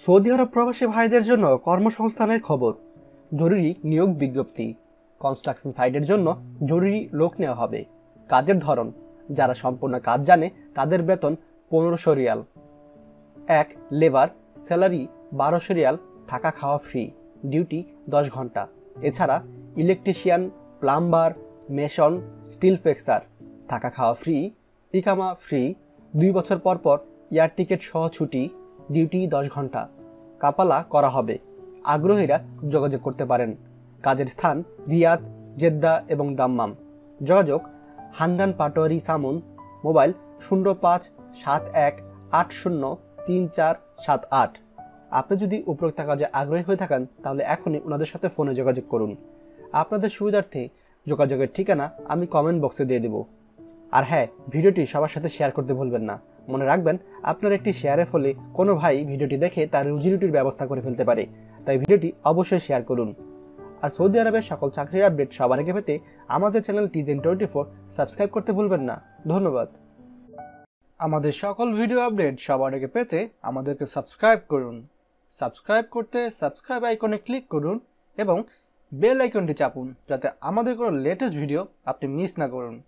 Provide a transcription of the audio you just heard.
Saudi আরব প্রবাসী ভাইদের জন্য কর্মসংস্থানের খবর। জরুরি নিয়োগ বিজ্ঞপ্তি। কনস্ট্রাকশন সাইটের জন্য জরুরি লোক নেওয়া হবে। কাজের ধরন, যারা সম্পূর্ণ কাজ জানে তাদের বেতন 1500 রিয়াল। 1 লেবার, স্যালারি 1200 রিয়াল, থাকা খাওয়া ফ্রি, ডিউটি 10 ঘন্টা। এছাড়া electrician, plumber, mason, still fixer, থাকা খাওয়া ফ্রি, ইকামা ফ্রি, 2 বছর পর পর এয়ার টিকিট সহ ছুটি, ডিউটি 10 ঘন্টা। কাপালা করা হবে। আগ্রহীরা যোগাযোগ করতে পারেন। কাজের স্থান রিয়াদ, জেদ্দা এবং দাম্মাম। যোগাযোগ হান্নান পাটোয়ারি সামুন, মোবাইল 0571803478। আপনি যদি উপরোক্ত কাজে আগ্রহী হয়ে থাকেন তাহলে এখনই ওনাদের সাথে ফোনে যোগাযোগ করুন। আপনাদের সুবিধার্থে যোগাযোগের ঠিকানা আমি কমেন্ট বক্সে দিয়ে দেব। আর হ্যাঁ, ভিডিওটি সবার সাথে শেয়ার করতে ভুলবেন না। মনে রাখবেন, আপনার একটি শেয়ারের ফলে কোনো ভাই ভিডিওটি দেখে তার রুজিরুটির ব্যবস্থা করে ফেলতে পারে, তাই ভিডিওটি অবশ্যই শেয়ার করুন। আর সৌদি আরবের সকল চাকরির আপডেট সবার আগে পেতে আমাদের চ্যানেল TZN24 সাবস্ক্রাইব করতে ভুলবেন না। ধন্যবাদ। আমাদের সকল ভিডিও আপডেট সবার আগে পেতে আমাদেরকে সাবস্ক্রাইব করুন। সাবস্ক্রাইব করতে সাবস্ক্রাইব আইকনে ক্লিক করুন এবং বেল আইকনটি চাপুন, যাতে আমাদের কোনো লেটেস্ট ভিডিও আপনি মিস না করুন।